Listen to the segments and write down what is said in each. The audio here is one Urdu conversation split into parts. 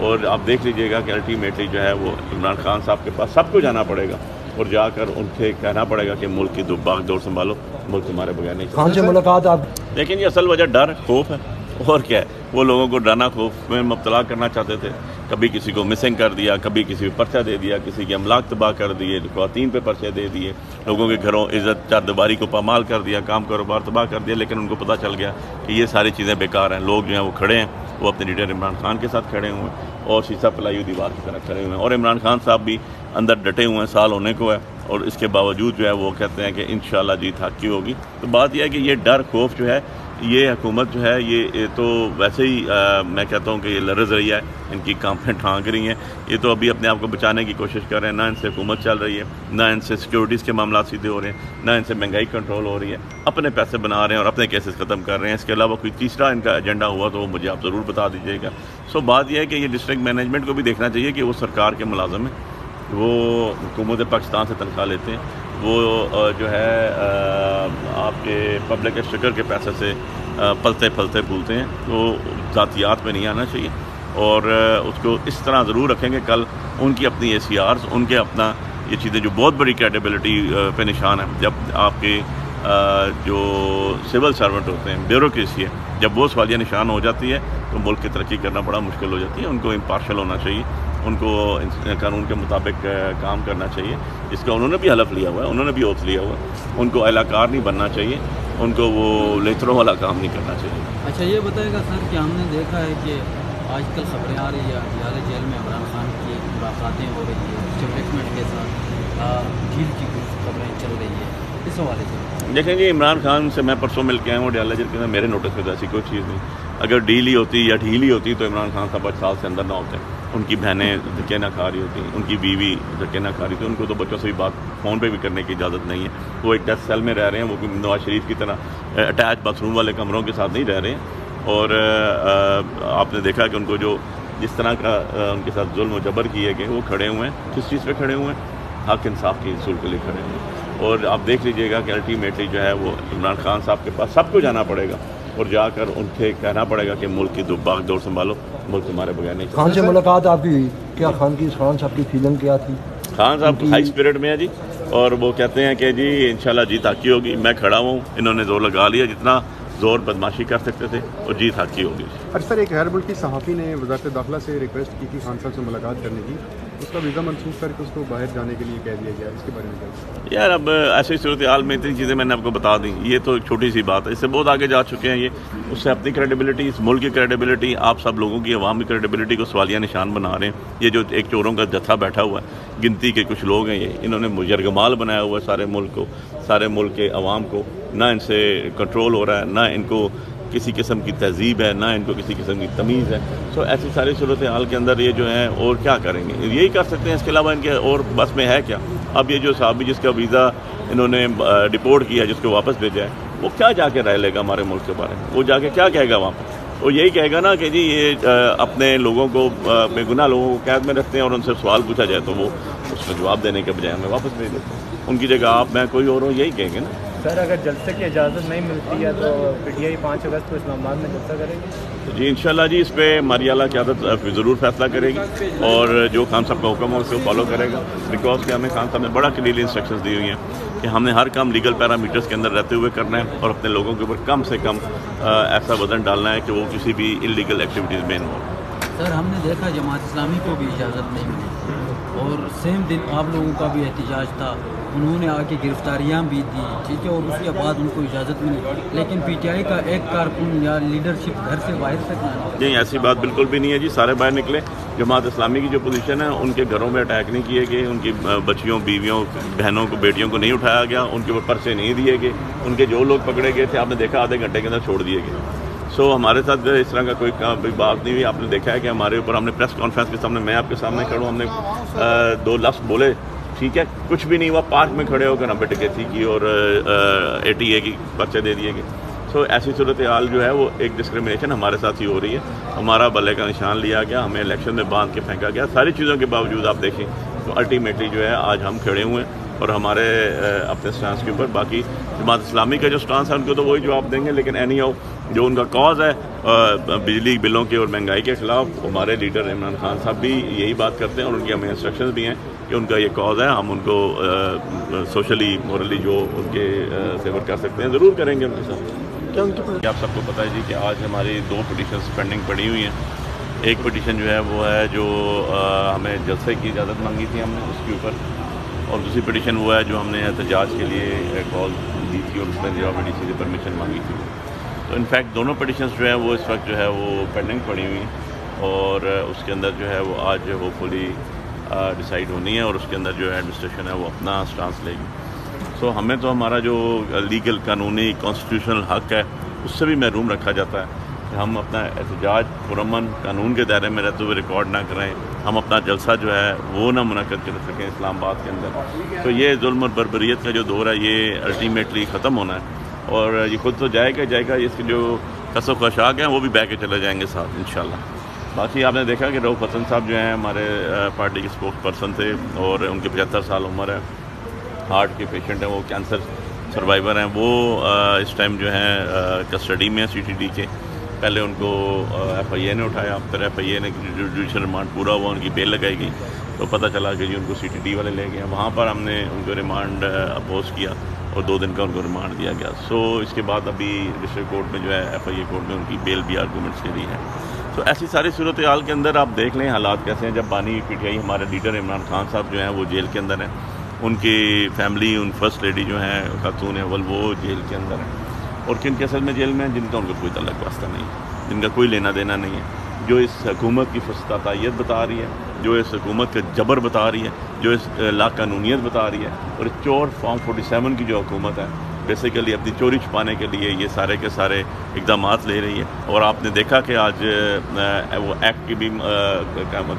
اور آپ دیکھ لیجئے گا کہ الٹیمیٹلی جو ہے وہ عمران خان صاحب کے پاس سب کو جانا پڑے گا اور جا کر ان سے کہنا پڑے گا کہ ملک کی باغ دور سنبھالو، ملک تمہارے بغیر نہیں چلتا۔ خان سے ملاقات آپ لیکن یہ اصل وجہ ڈر خوف ہے، اور کیا ہے، وہ لوگوں کو ڈرانا خوف میں مبتلا کرنا چاہتے تھے۔ کبھی کسی کو مسنگ کر دیا، کبھی کسی کو پرچہ دے دیا، کسی کے املاک تباہ کر دیے، خواتین پہ پرچے دے دیے، لوگوں کے گھروں عزت چار دیواری کو پامال کر دیا، کام کاروبار تباہ کر دیا۔ لیکن ان کو پتہ چل گیا کہ یہ ساری چیزیں بیکار ہیں۔ لوگ جو ہیں وہ کھڑے ہیں، وہ اپنے لیڈر عمران خان کے ساتھ کھڑے ہوئے ہیں اور شیشہ پلائی ہوئی دیوار کی طرح کھڑے ہوئے ہیں، اور عمران خان صاحب بھی اندر ڈٹے ہوئے ہیں، سال ہونے کو ہے، اور اس کے باوجود جو ہے وہ کہتے ہیں کہ انشاءاللہ جیت حق کی ہوگی۔ تو بات یہ ہے کہ یہ ڈر خوف جو ہے، یہ حکومت جو ہے یہ تو ویسے ہی میں کہتا ہوں کہ یہ لرز رہی ہے، ان کی کانپیں ٹھانک رہی ہیں۔ یہ تو ابھی اپنے آپ کو بچانے کی کوشش کر رہے ہیں، نہ ان سے حکومت چل رہی ہے، نہ ان سے سیکیورٹیز کے معاملات سیدھے ہو رہے ہیں، نہ ان سے مہنگائی کنٹرول ہو رہی ہے، اپنے پیسے بنا رہے ہیں اور اپنے کیسز ختم کر رہے ہیں۔ اس کے علاوہ کوئی تیسرا ان کا ایجنڈا ہوا تو وہ مجھے آپ ضرور بتا دیجیے گا۔ بات یہ ہے کہ یہ ڈسٹرکٹ مینجمنٹ کو بھی دیکھنا چاہیے کہ وہ سرکار کے ملازم ہیں، وہ حکومت پاکستان سے تنخواہ لیتے ہیں، وہ جو ہے آپ کے پبلک ایکسچیکر کے پیسے سے پلتے پھولتے ہیں، تو ذاتیات میں نہیں آنا چاہیے، اور اس کو اس طرح ضرور رکھیں کہ کل ان کی اپنی ACRs، ان کے اپنا یہ چیزیں جو بہت بڑی کریڈیبلٹی پہ نشان ہے، جب آپ کے جو سول سرونٹ ہوتے ہیں، بیوروکریسی ہے، جب وہ سوالیہ نشان ہو جاتی ہے تو ملک کی ترقی کرنا بڑا مشکل ہو جاتی ہے۔ ان کو امپارشل ہونا چاہیے، ان کو قانون کے مطابق کام کرنا چاہیے، جس کا انہوں نے بھی حلف لیا ہوا ہے، انہوں نے بھی اوتھ لیا ہوا ہے۔ ان کو اہلا کار نہیں بننا چاہیے، ان کو وہ لیتروں والا کام نہیں کرنا چاہیے۔ اچھا یہ بتائے گا سر کہ ہم نے دیکھا ہے کہ آج کل خبریں آ رہی ہیں ہزارے جیل میں عمران خان کی ملاقاتیں ہو رہی ہیں، اسٹیبلشمنٹ کے ساتھ ڈیل کی کچھ خبریں چل رہی ہیں، اس حوالے سے دیکھیں جی، عمران خان سے میں پرسوں مل کے آیا ہوں ڈیالہ جیل کے اندر، میرے نوٹس میں تو ایسی کوئی چیز نہیں۔ اگر ڈیل ہی ہوتی یا ڈھیل ہی ہوتی تو عمران خان صاحب 5 سال سے اندر نہ ہوتے، ان کی بہنیں دھکے نہ کھا رہی ہوتی، ان کی بیوی دھکے نہ کھا رہی تھی، ان کو تو بچوں سے بھی بات فون پہ بھی کرنے کی اجازت نہیں ہے۔ وہ ایک ڈیتھ سیل میں رہ رہے ہیں، وہ نواز شریف کی طرح اٹیچ باتھ روم والے کمروں کے ساتھ نہیں رہ رہے ہیں، اور آپ نے دیکھا کہ ان کو جو جس طرح کا ان کے ساتھ ظلم و جبر کیے گئے، وہ کھڑے ہوئے ہیں، کس چیز پہ کھڑے ہوئے ہیں؟ حق انصاف کی اصول کے لیے کھڑے ہوئے ہیں۔ اور آپ دیکھ لیجئے گا کہ الٹیمیٹلی جو ہے وہ عمران خان صاحب کے پاس سب کو جانا پڑے گا اور جا کر ان سے کہنا پڑے گا کہ ملک کی باغ دور سنبھالو، ملک تمہارے بغیر نہیں چلتا۔ خان سے ملاقات آپ کی ہوئی کیا؟ خان صاحب کی فیلنگ کیا تھی؟ خان صاحب ہائی اسپرٹ میں ہے جی، اور وہ کہتے ہیں کہ جی انشاءاللہ جیت حق کی ہوگی۔ میں کھڑا ہوں، انہوں نے زور لگا لیا جتنا زور بدماشی کر سکتے تھے، اور جیت حق کی ہوگی۔ اچھا سر، ایک غیر ملکی صحافی نے وزارت داخلہ سے ریکویسٹ کی تھی خان صاحب سے ملاقات کرنے کی، اس کا ویزا منسوخ کر کے اس کو باہر جانے کے لیے کہہ دیا گیا، اس کے بارے میں کیا؟ یار اب ایسی صورتحال میں اتنی چیزیں میں نے آپ کو بتا دیں، یہ تو ایک چھوٹی سی بات ہے، اس سے بہت آگے جا چکے ہیں یہ۔ اس سے اپنی کریڈیبلٹی، اس ملک کی کریڈیبلٹی، آپ سب لوگوں کی عوام کی کریڈیبلٹی کو سوالیہ نشان بنا رہے ہیں۔ یہ جو ایک چوروں کا جتھا بیٹھا ہوا ہے، گنتی کے کچھ لوگ ہیں، یہ انہوں نے یرغمال بنایا ہوا ہے سارے ملک کو، سارے ملک کے عوام کو، نہ ان سے کنٹرول ہو رہا ہے، نہ ان کو کسی قسم کی تہذیب ہے، نہ ان کو کسی قسم کی تمیز ہے۔ ایسی ساری صورتحال کے اندر یہ جو ہیں اور کیا کریں گے؟ یہی کر سکتے ہیں، اس کے علاوہ ان کے اور بس میں ہے کیا؟ اب یہ جو صحابی جس کا ویزا انہوں نے ڈپورٹ کیا، جس کو واپس بھیجا ہے، وہ کیا جا کے رائے لے گا ہمارے ملک کے بارے میں؟ وہ جا کے کیا کہے گا وہاں پہ؟ وہ یہی کہے گا نا کہ جی یہ اپنے لوگوں کو، بے گناہ لوگوں کو قید میں رکھتے ہیں، اور ان سے سوال پوچھا جائے تو وہ اس میں جواب دینے کے بجائے ہمیں واپس بھیج دیتے ہیں۔ ان کی جگہ آپ، میں، کوئی اور ہوں، یہی کہیں گے نا۔ سر اگر جلسے کی اجازت نہیں ملتی ہے تو PTI 5 اگست کو اسلام آباد میں جلسہ کرے گی؟ جی انشاءاللہ جی، اس پہ ہماری اعلیٰ قیادت ضرور فیصلہ کرے گی، اور جو خان صاحب کا حکم ہو اسے وہ فالو کرے گا، بیکاز کہ ہمیں خان صاحب نے بڑا کلیئرلی انسٹرکشنز دی ہوئی ہیں کہ ہم نے ہر کام لیگل پیرامیٹرز کے اندر رہتے ہوئے کرنا ہے، اور اپنے لوگوں کے اوپر کم سے کم ایسا وزن ڈالنا ہے کہ وہ کسی بھی انلیگل ایکٹیویٹیز میں انوالو۔ سر ہم نے دیکھا جماعت اسلامی کو بھی اجازت نہیں ملی، اور سیم دن آپ لوگوں کا بھی احتجاج تھا، انہوں نے آ کے گرفتاریاں بھی دی، ٹھیک ہے، اور اس کے بعد ان کو اجازت ملی، لیکن PTI کا ایک کارکن یا لیڈرشپ گھر سے باہر تک نہ نکلا۔ نہیں، ایسی بات بالکل بھی نہیں ہے جی، سارے باہر نکلے۔ جماعت اسلامی کی جو پوزیشن ہے، ان کے گھروں میں اٹیک نہیں کیے گئے، ان کی بچیوں، بیویوں، بہنوں کو، بیٹیوں کو نہیں اٹھایا گیا، ان کے اوپر پرچے نہیں دیے گئے، ان کے جو لوگ پکڑے گئے تھے آپ نے دیکھا آدھے گھنٹے کے اندر چھوڑ دیے گئے۔ ہمارے ساتھ اس طرح کا کوئی بات نہیں ہوئی۔ آپ نے دیکھا ہے کہ ہمارے اوپر، ہم نے پریس کانفرنس کے سامنے، میں آپ کے سامنے کھڑا ہوں، ہم نے 2 لفظ بولے، ٹھیک ہے، کچھ بھی نہیں ہوا، پارک میں کھڑے ہو کر ہم پہ ڈکیتی کی اور ATA کی پرچے دے دیے گئے۔ ایسی صورتحال جو ہے وہ ایک ڈسکریمنیشن ہمارے ساتھ ہی ہو رہی ہے، ہمارا بلے کا نشان لیا گیا، ہمیں الیکشن میں باندھ کے پھینکا گیا۔ ساری چیزوں کے باوجود آپ دیکھیں تو الٹیمیٹلی جو ہے آج ہم کھڑے ہوئے ہیں، اور ہمارے اپنے سٹانس کے اوپر، باقی جماعت اسلامی کا جو سٹانس ہے ان کو تو وہی جواب دیں گے، لیکن اینی ہاؤ جو ان کا کاز ہے بجلی بلوں کے اور مہنگائی کے خلاف، ہمارے لیڈر عمران خان صاحب بھی یہی بات کرتے ہیں اور ان کی ہمیں انسٹرکشنز بھی ہیں کہ ان کا یہ کاز ہے، ہم ان کو سوشلی مورلی جو ان کے فیور کر سکتے ہیں ضرور کریں گے ان کے ساتھ۔ آپ سب کو پتہ ہے جی کہ آج ہماری 2 پٹیشنز پینڈنگ پڑی ہوئی ہیں۔ ایک پٹیشن جو ہے وہ ہے جو ہمیں جلسے کی اجازت مانگی تھی ہم نے اس کے اوپر، اور دوسری پٹیشن وہ ہے جو ہم نے احتجاج کے لیے کال دی تھی اور اس میں جو BDC سے پرمیشن مانگی تھی۔ تو انفیکٹ دونوں پٹیشنز جو ہیں وہ اس وقت جو ہے وہ پینڈنگ پڑی ہوئی ہیں اور اس کے اندر جو ہے وہ آج ہوپ فلی ڈیسائیڈ ہونی ہے اور اس کے اندر جو ہے ایڈمنسٹریشن ہے وہ اپنا سٹانس لے گی۔ سو ہمیں تو ہمارا جو لیگل قانونی کانسٹیٹیوشنل حق ہے اس سے بھی محروم رکھا جاتا ہے کہ ہم اپنا احتجاج پرامن قانون کے دائرے میں رہتے ہوئے ریکارڈ نہ کریں، ہم اپنا جلسہ جو ہے وہ نہ منعقد کر سکیں اسلام آباد کے اندر۔ تو یہ ظلم اور بربریت کا جو دور ہے یہ الٹیمیٹلی ختم ہونا ہے اور یہ خود تو جائے گا اس کے جو کس و خاشاک ہیں وہ بھی بہ کے چلے جائیں گے ساتھ انشاءاللہ۔ باقی آپ نے دیکھا کہ رؤف حسن صاحب جو ہیں ہمارے پارٹی کے اسپوکس پرسن تھے اور ان کی 75 سال عمر ہے، ہارٹ کے پیشنٹ ہیں، وہ کینسر سروائیور ہیں، وہ اس ٹائم جو ہیں کسٹڈی میں ہیں CTD کے۔ پہلے ان کو FIA نے اٹھایا، پھر FIA نے جوڈیشل ریمانڈ پورا ہوا، ان کی بیل لگائی گئی تو پتہ چلا کہ جی ان کو CTD والے لے گئے، وہاں پر ہم نے ان کو ریمانڈ اپوز کیا اور 2 دن کا ان کو ریمانڈ دیا گیا۔ سو اس کے بعد ابھی ڈسٹرکٹ کورٹ میں جو ہے FIA کورٹ میں ان کی بیل بھی آرگومنٹس کے لیے ہے۔ تو ایسی ساری صورتحال کے اندر آپ دیکھ لیں حالات کیسے ہیں۔ جب بانی PTI ہمارے لیڈر عمران خان صاحب جو ہیں وہ جیل کے اندر ہیں، ان کی فیملی، ان فرسٹ لیڈی جو ہیں خاتون اول وہ جیل کے اندر ہیں، اور کن کیسز میں جیل میں ہیں جن کا ان کو کوئی تعلق واسطہ نہیں ہے، جن کا کوئی لینا دینا نہیں ہے، جو اس حکومت کی فسطاطیت بتا رہی ہے، جو اس حکومت کا جبر بتا رہی ہے، جو اس لا قانونیت بتا رہی ہے، اور اس چور فارم 47 کی جو حکومت ہے بیسیکلی اپنی چوری چھپانے کے لیے یہ سارے کے سارے اقدامات لے رہی ہے۔ اور آپ نے دیکھا کہ آج وہ ایکٹ کی بھی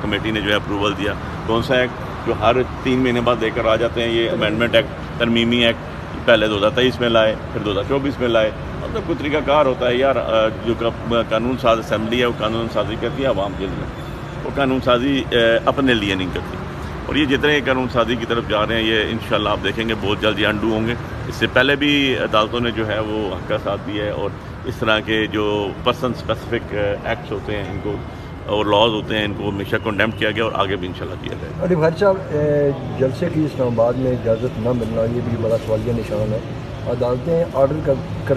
کمیٹی نے جو ہے اپروول دیا۔ کون سا ایکٹ؟ جو ہر 3 مہینے بعد لے کر آ جاتے ہیں، یہ امینڈمنٹ ایکٹ، ترمیمی ایکٹ، پہلے 2023 میں لائے، پھر 2024 میں لائے۔ مطلب کوئی طریقہ کار ہوتا ہے یار، جو قانون ساز اسمبلی ہے وہ قانون سازی کرتی ہے عوام کے لیے، وہ قانون سازی اپنے لیے نہیں کرتی۔ اور یہ جتنے قانون سازی کی طرف جا رہے ہیں یہ انشاءاللہ آپ دیکھیں گے بہت جلد یہ انڈو ہوں گے۔ اس سے پہلے بھی عدالتوں نے جو ہے وہ حق کا ساتھ دیا ہے، اور اس طرح کے جو پرسن اسپیسیفک ایکٹس ہوتے ہیں ان کو اور لاز ہوتے ہیں ان کو ہمیشہ کنڈیم کیا گیا اور آگے بھی انشاءاللہ کیا جائے گا۔ علی بھائی صاحب، جلسے کی اسلام آباد میں اجازت نہ ملنا یہ بھی بڑا سوالیہ نشان ہے۔ عدالتیں آرڈر کر